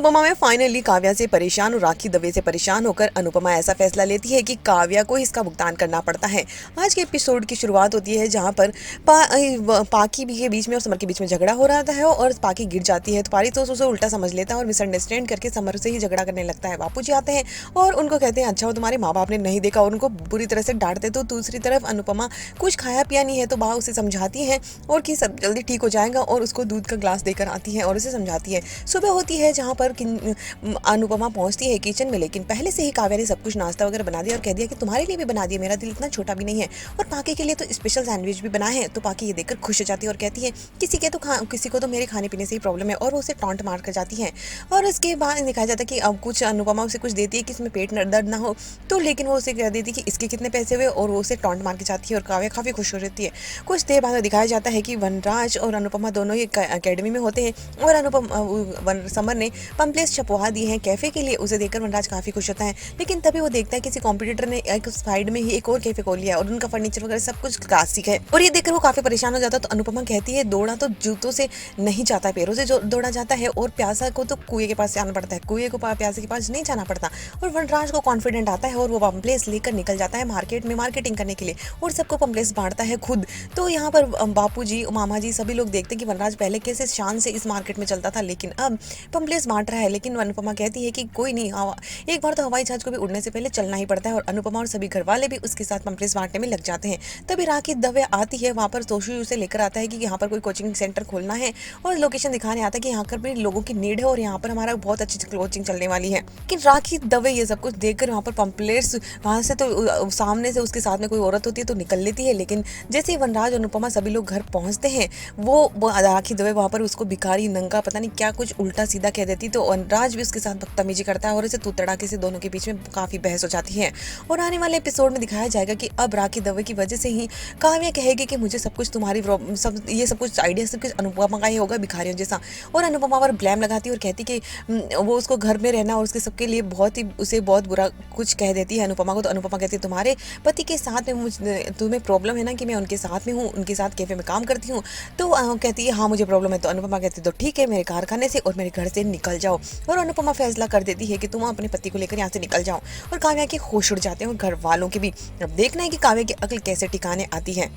अनुपमा में फाइनली काव्या से परेशान और राखी दवे से परेशान होकर अनुपमा ऐसा फैसला लेती है कि काव्या को इसका भुगतान करना पड़ता है। आज के एपिसोड की शुरुआत होती है जहां पर पाकी भी के बीच में और समर के बीच में झगड़ा हो रहा है और पाकी गिर जाती है तो पारी तो उसे उल्टा समझ लेता है और मिसअंडरस्टैंड करके समर से ही झगड़ा करने लगता है। बापू जी आते हैं और उनको कहते हैं अच्छा वो तुम्हारे माँ बाप ने नहीं देखा और उनको बुरी तरह से डांटते। तो दूसरी तरफ अनुपमा कुछ खाया पिया नहीं है तो बा उसे समझाती है और कि सब जल्दी ठीक हो जाएगा और उसको दूध का ग्लास देकर आती है और उसे समझाती है। सुबह होती है जहाँ पर अनुपमा पहुंचती है किचन में, लेकिन पहले से ही काव्या ने सब कुछ नाश्ता वगैरह बना दिया और कह दिया कि तुम्हारे लिए भी बना दिया, मेरा दिल इतना छोटा भी नहीं है, और पाकी के लिए तो स्पेशल सैंडविच भी बना है। तो पाकी ये देखकर खुश हो जाती है और कहती है किसी को तो मेरे खाने पीने से ही प्रॉब्लम है, और वो उसे टॉन्ट मार कर जाती है। और इसके बाद दिखाया जाता है कि अब कुछ अनुपमा उसे कुछ देती है कि इसमें पेट दर्द ना हो, तो लेकिन वो उसे कह देती है कि इसके कितने पैसे हुए और वो उसे टॉन्ट मार के जाती है और काव्या काफ़ी खुश हो रहती है। कुछ देर बाद दिखाया जाता है कि वनराज और अनुपमा दोनों ही अकेडमी में होते हैं और समर ने पम्पलेट्स छपवा दी हैं कैफे के लिए। उसे देखकर वनराज काफ़ी खुश होता है, लेकिन तभी वो देखता है किसी कॉम्पिटिटर ने एक साइड में ही एक और कैफे खोल लिया है और उनका फर्नीचर वगैरह सब कुछ क्लासिक है। और ये देखकर वो काफ़ी परेशान हो जाता है। तो अनुपमा कहती है दौड़ा तो जूतों से नहीं जाता, पैरों से दौड़ा जाता है, और प्यासा को तो कुएं के पास जाना पड़ता है, कुएं को प्यासे के पास नहीं जाना पड़ता। और वनराज को कॉन्फिडेंट आता है और वो पम्पलेट्स लेकर निकल जाता है मार्केट में मार्केटिंग करने के लिए और सबको पम्पलेट्स बांटता है खुद। तो यहाँ पर बापू जी, मामा जी सभी लोग देखते हैं कि वनराज पहले कैसे शान से इस मार्केट में चलता था, लेकिन अब पम्पलेट्स बांट रहा है। लेकिन अनुपमा कहती है कि कोई नहीं, एक बार तो हवाई जहाज को भी उड़ने से पहले चलना ही पड़ता है, और अनुपमा और सभी घर वाले भी उसके साथ पम्पलेट्स बांटने में लग जाते हैं। तभी राखी दवे आती है, वहाँ पर तोशु उसे लेकर आता है कि यहाँ पर कोई कोचिंग सेंटर खोलना है और लोकेशन दिखाने आता है कि यहाँ पर भी लोगों की नीड है और यहाँ पर हमारा बहुत अच्छी कोचिंग चलने वाली है। लेकिन राखी दवे ये सब कुछ देखकर वहाँ पर पम्पलेट्स वहाँ से तो सामने से उसके साथ में कोई औरत होती है तो निकल लेती है, लेकिन जैसे ही वनराज अनुपमा सभी लोग घर पहुँचते हैं वो राखी दवे वहाँ पर उसको भिखारी नंगा पता नहीं क्या कुछ उल्टा सीधा कह देती, तो वनराज भी उसके साथ बदतमीजी करता है और इसे तू तड़ाके से दोनों के बीच में काफ़ी बहस हो जाती है। और आने वाले एपिसोड में दिखाया जाएगा कि अब राखी दवे की वजह से ही काव्या कहेगी कि मुझे सब कुछ तुम्हारी ये सब कुछ आइडिया सब कुछ अनुपमा का ही होगा भिखारियों जैसा, और अनुपमा पर ब्लेम लगाती है और कहती कि वो उसको घर में रहना और उसके सबके लिए उसे बहुत बुरा कुछ कह देती है अनुपमा को। तो अनुपमा कहती है तुम्हारे पति के साथ में तुम्हें प्रॉब्लम है ना कि मैं उनके साथ में हूँ, उनके साथ कैफे में काम करती हूँ। तो कहती है हाँ मुझे प्रॉब्लम है। तो अनुपमा कहती है तो ठीक है, मेरे कारखाने से और मेरे घर से निकल जाओ। और अनुपमा फैसला कर देती है कि तुम अपने पति को लेकर यहाँ से निकल जाओ, और काव्या के होश उड़ जाते हैं और घर वालों के भी। अब देखना है कि काव्या की अक्ल कैसे ठिकाने आती है।